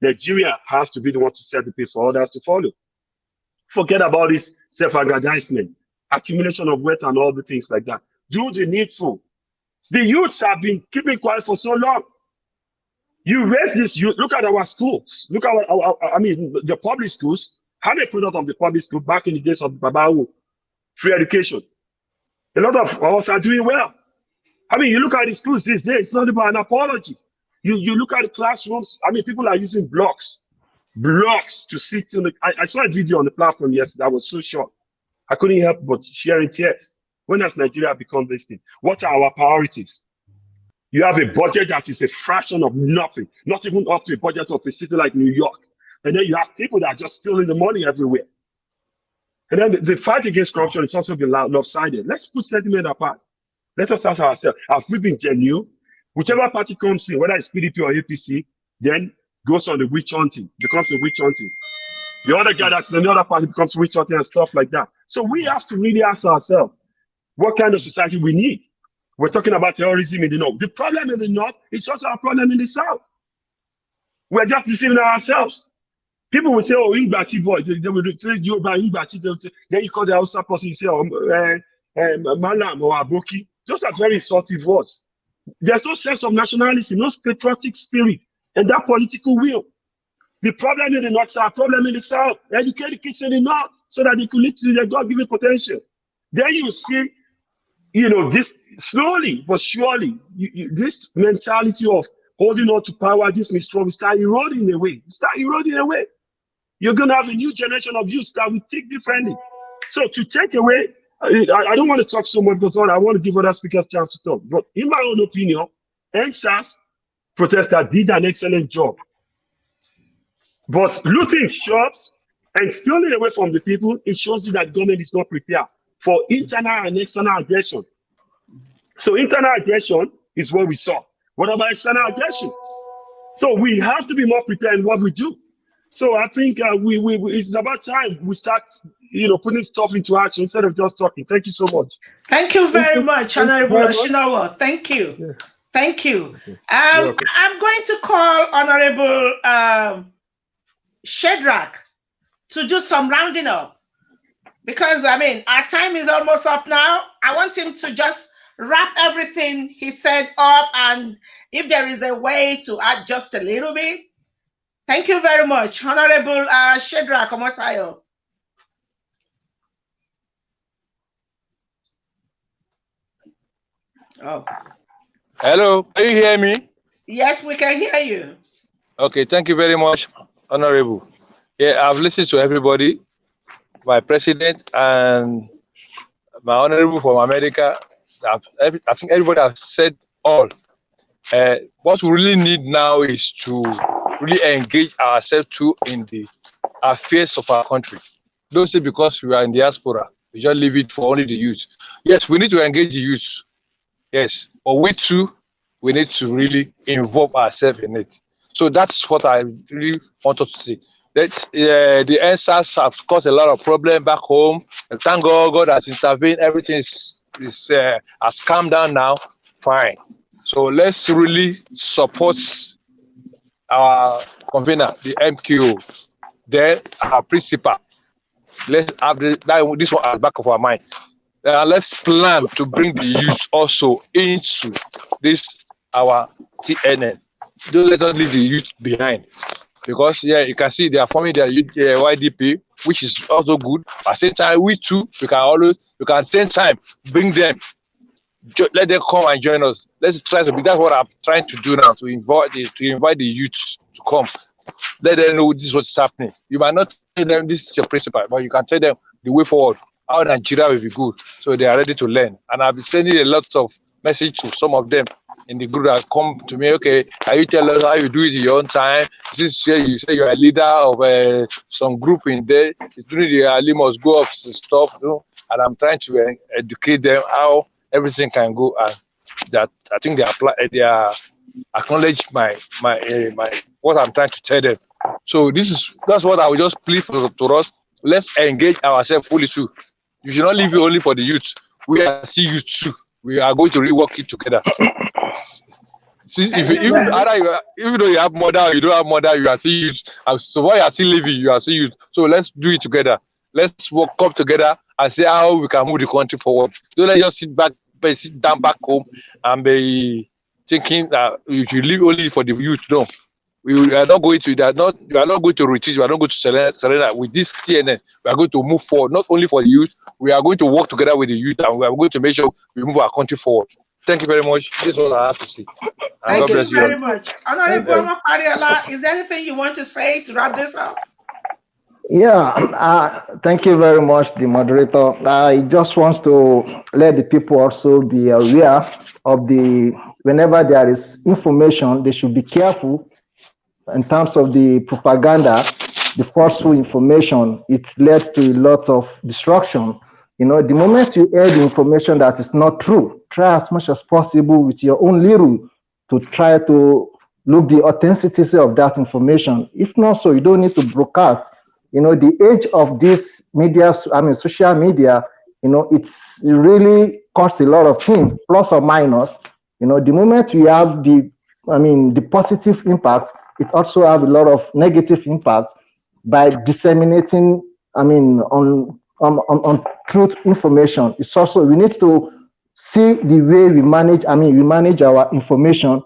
Nigeria has to be the one to set the pace for others to follow. Forget about this self-aggrandizement, accumulation of wealth and all the things like that. Do the needful. The youths have been keeping quiet for so long. You raise this youth. Look at our schools. Look at the public schools. How many product of the public school back in the days of Babawu, free education? A lot of us are doing well. You look at the schools these days, it's not about an apology. You look at the classrooms, people are using blocks to sit in the. I saw a video on the platform yesterday that was so short. I couldn't help but sharing tears. When has Nigeria become this thing? What are our priorities? You have a budget that is a fraction of nothing, not even up to a budget of a city like New York. And then you have people that are just stealing the money everywhere. And then the fight against corruption is also been lopsided. Let's put sentiment apart. Let us ask ourselves, have we been genuine? Whichever party comes in, whether it's PDP or APC, then goes on the witch hunting, becomes a witch hunting. The other guy that's in the other party becomes witch hunting and stuff like that. So we have to really ask ourselves, what kind of society we need? We're talking about terrorism in the north. The problem in the north is also a problem in the south. We're just deceiving ourselves. People will say, oh, Ingbati boy, they will say Yoruba Ingbati, then you call the Hausa person, you say, Malam or Aboki. Those are very insulting words. There's no sense of nationalism, no patriotic spirit, and that political will. The problem in the North, our problem in the South. Educate the kids in the North so that they could lead to their God-given potential. Then you see, this slowly but surely, this mentality of holding on to power, this mistrust will start eroding away. You're going to have a new generation of youth that will think differently. So to take away, I don't want to talk so much because I want to give other speakers a chance to talk. But in my own opinion, NSAS protesters did an excellent job. But looting shops and stealing away from the people, it shows you that government is not prepared for internal and external aggression. So internal aggression is what we saw. What about external aggression? So we have to be more prepared in what we do. So I think it's about time we start, putting stuff into action instead of just talking. Thank you so much. Thank you very much, Honorable Osinowo. Thank you. Yeah. Thank you. I'm going to call Honorable Shedrack to do some rounding up because our time is almost up now. I want him to just wrap everything he said up, and if there is a way to add just a little bit. Thank you very much, Honorable Shedrack Omotayo. Oh. Hello, can you hear me? Yes, we can hear you. Okay, thank you very much, Honorable. Yeah, I've listened to everybody, my president and my Honorable from America. I think everybody has said all. What we really need now is to really engage ourselves too in the affairs of our country. Don't say because we are in diaspora, we just leave it for only the youth. Yes, we need to engage the youth. Yes, but we too, we need to really involve ourselves in it. So that's what I really want us to see. That the answers have caused a lot of problems back home. And thank God, God has intervened. Everything has calmed down now. Fine. So let's really support our convener, the MQO, then our principal. Let's have this one at the back of our mind. Let's plan to bring the youth also into this our TNN. Don't let us leave the youth behind, because you can see they are forming their YDP, which is also good. At the same time, we too, we can same time bring them, let them come and join us. Let's try to be. That's what I'm trying to do now, to invite the youth to come. Let them know this is what's happening. You might not tell them this is your principal, but you can tell them the way forward, how Nigeria will be good, so they are ready to learn. And I've been sending a lot of message to some of them in the group that come to me. Okay, can you tell us how you do it in your own time? This year you say you're a leader of some group in there. During the Ali must go up stuff, and I'm trying to educate them how everything can go. And that I think they are acknowledge my what I'm trying to tell them. So that's what I will just plead to us. Let's engage ourselves fully too. You should not leave it only for the youth. We are still youth too. We are going to rework it together. See, even though you have mother or you don't have mother, you are still youth. So while you are still living, you are still youth. So let's do it together. Let's work up together and see how we can move the country forward. Don't let just sit down back home and be thinking that you should live only for the youth. No. We are not going to you are not going to retreat, we are not going to surrender with this TNN. We are going to move forward, not only for the youth, we are going to work together with the youth, and we are going to make sure we move our country forward. Thank you very much. This is what I have to say. Thank you very much. Honorable Omopariola, is there anything you want to say to wrap this up? Yeah, thank you very much, the moderator. I just want to let the people also be aware of whenever there is information, they should be careful in terms of the propaganda, the falseful information. It leads to a lot of destruction. The moment you hear the information that is not true, try as much as possible with your own little to try to look the authenticity of that information. If not so, you don't need to broadcast. The age of this media, social media, it's really costs a lot of things, plus or minus. The moment we have the positive impact, it also have a lot of negative impact. by disseminating, on truth information. It's also, we need to see the way we manage, we manage our information.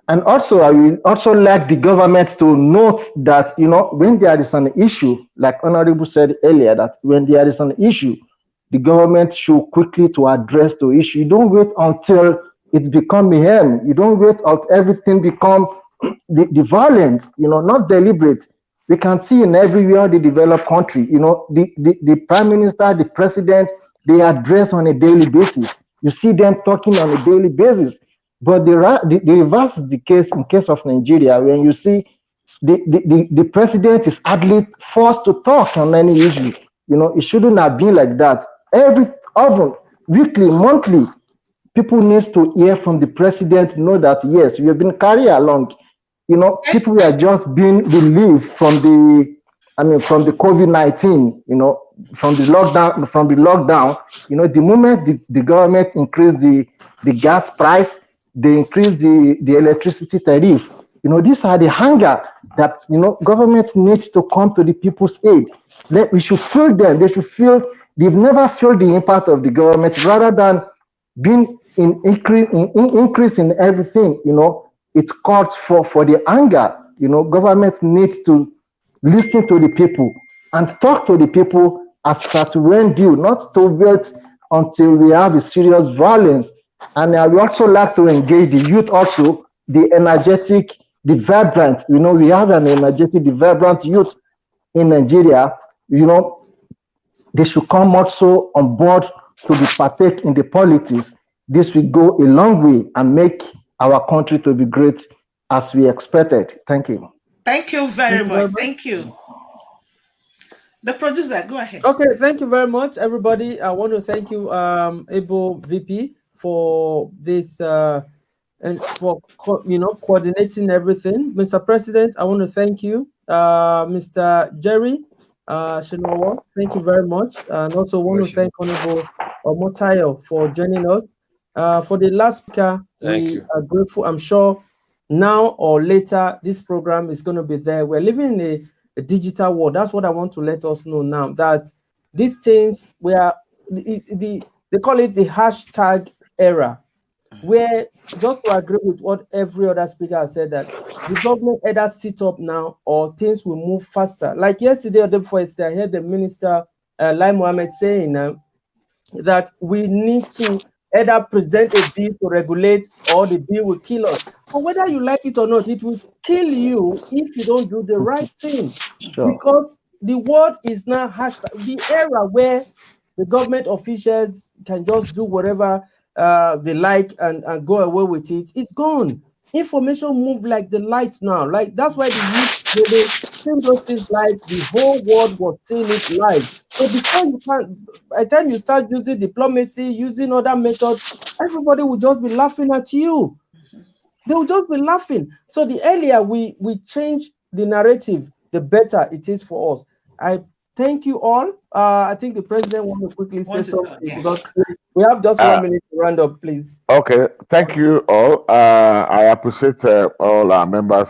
And also, I will also like the government to note that, when there is an issue, like Honorable said earlier, that when there is an issue, the government should quickly to address the issue. You don't wait until it becomes mayhem. You don't wait until everything become the violence, not deliberate. We can see in everywhere the developed country, the prime minister, the president, they address on a daily basis. You see them talking on a daily basis. But the reverse is the case in case of Nigeria, when you see the president is hardly forced to talk on any issue. It shouldn't have been like that. Often, weekly, monthly, people need to hear from the president, know that, yes, we have been carried along. People are just being relieved from the COVID-19, from the lockdown, the moment the government increased the gas price, they increase the electricity tariff. These are the hunger that, government needs to come to the people's aid. We should feel them. They should feel, they've never felt the impact of the government, rather than being increase in everything, it calls for the anger. Government needs to listen to the people and talk to the people as at when due, not to wait until we have a serious violence. And I would also like to engage the youth also, the energetic, the vibrant. We have an energetic, the vibrant youth in Nigeria. They should come also on board to be partake in the politics. This will go a long way and make our country to be great as we expected. Thank you. Thank you very much. Thank you. The producer, go ahead. Okay, thank you very much, everybody. I want to thank you, Able VP, for this and for coordinating everything. Mr. President, I want to thank you. Mr. Jenriyi Osinowo, thank you very much. And also want to thank Honorable Omotayo for joining us. For the last speaker, we are grateful. I'm sure now or later this program is going to be there. We're living in a digital world. That's what I want to let us know now, that these things they call it the hashtag era, where, just to agree with what every other speaker has said, that the government either sit up now or things will move faster. Like yesterday or the day before yesterday, I heard the minister Lai Mohammed saying that we need to either present a bill to regulate or the bill will kill us. But whether you like it or not, it will kill you if you don't do the right thing. Sure. Because the world is now hashtag, the era where the government officials can just do whatever they like and go away with it. It's gone. Information move like the lights now. Like that's why they seen those things live. The whole world was seeing it live. So before you can, by the time you start using diplomacy, using other methods, everybody will just be laughing at you. They will just be laughing. So the earlier we change the narrative, the better it is for us. I thank you all. I think the president wants to quickly say something because we have just 1 minute to round up, please. Okay, thank you all. I appreciate all our members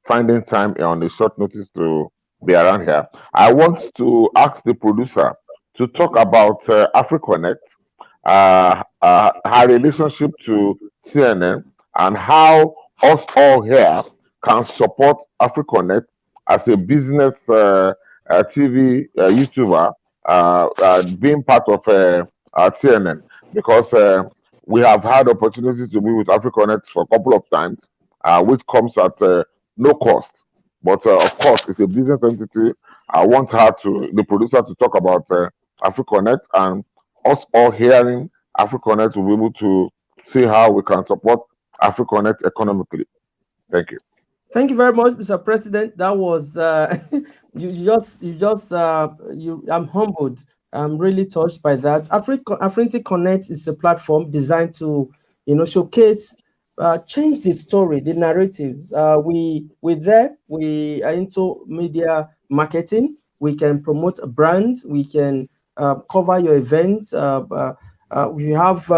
finding time on the short notice to be around here. I want to ask the producer to talk about AfriConnect, her relationship to CNN, and how us all here can support AfriConnect as a business TV YouTuber, being part of CNN, because we have had opportunity to be with AfriConnect for a couple of times, which comes at no cost. But of course, it's a business entity. I want her to, the producer, to talk about AfriConnect, and us all hearing AfriConnect to be able to see how we can support AfriConnect economically. Thank you. Thank you very much, Mr. President. That was I'm humbled. I'm really touched by that. Afrinity Connect is a platform designed to, showcase, change the story, the narratives. We are into media marketing. We can promote a brand. We can cover your events. We have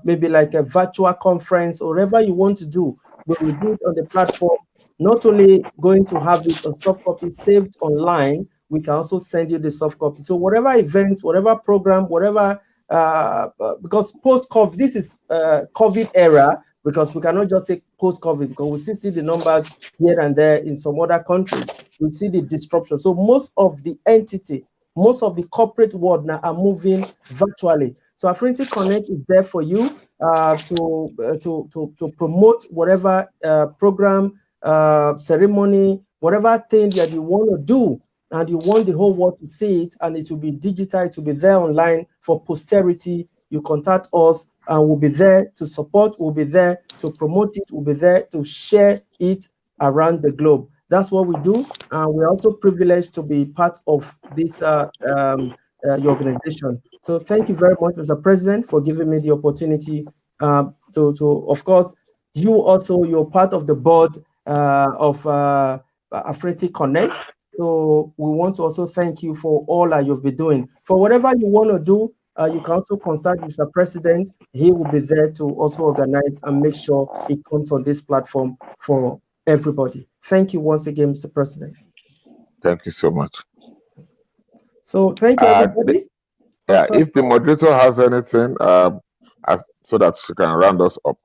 maybe like a virtual conference or whatever you want to do. We will do it on the platform. not only going to have it a soft copy saved online, we can also send you the soft copy. So whatever events, whatever program, whatever, because post-COVID, this is COVID era, because we cannot just say post-COVID, because we still see the numbers here and there in some other countries. We see the disruption. So most of the entity, most of the corporate world now are moving virtually. So Afrinity Connect is there for you to promote whatever program, ceremony, whatever thing that you want to do, and you want the whole world to see it, and it will be digital, it will be there online for posterity. You contact us, and we'll be there to support, we'll be there to promote it, we'll be there to share it around the globe. That's what we do, and we're also privileged to be part of this your organization. So thank you very much, Mr. President, for giving me the opportunity to, of course, you also, you're part of the board of Afrinity Connect. So we want to also thank you for all that you've been doing. For whatever you want to do, you can also contact Mr. President. He will be there to also organize and make sure it comes on this platform for everybody. Thank you once again, Mr. President. Thank you so much. So thank you, everybody. If the moderator has anything, so that she can round us up.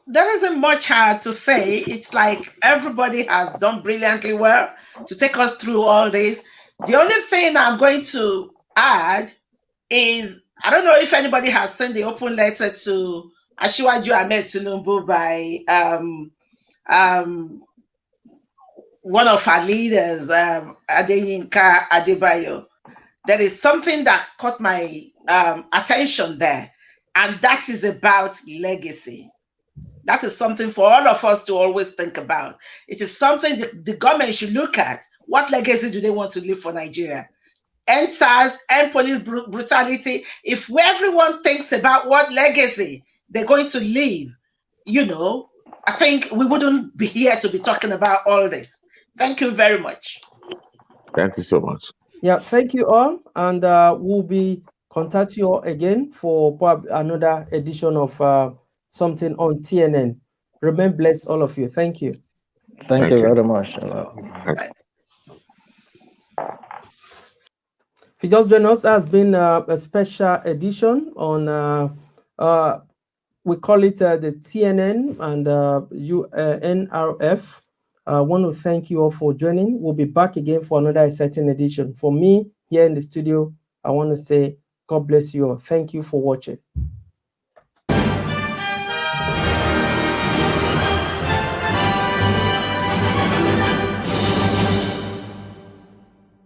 There isn't much hard to say. It's like everybody has done brilliantly well to take us through all this. The only thing I'm going to add is, I don't know if anybody has sent the open letter to Asiwaju Ahmed Tinubu by one of our leaders, Adeyinka Adebayo. There is something that caught my attention there, and that is about legacy. That is something for all of us to always think about. It is something the government should look at. What legacy do they want to leave for Nigeria? End SARS, end police brutality. If everyone thinks about what legacy they're going to leave, I think we wouldn't be here to be talking about all this. Thank you very much. Thank you so much. Yeah, thank you all. And we'll be contacting you all again for another edition of something on TNN. Remain blessed, all of you. Thank you. Thank you very much. If you just join us, has been a special edition on, we call it the TNN and NRF. I want to thank you all for joining. We'll be back again for another exciting edition. For me, here in the studio, I want to say, God bless you all. Thank you for watching.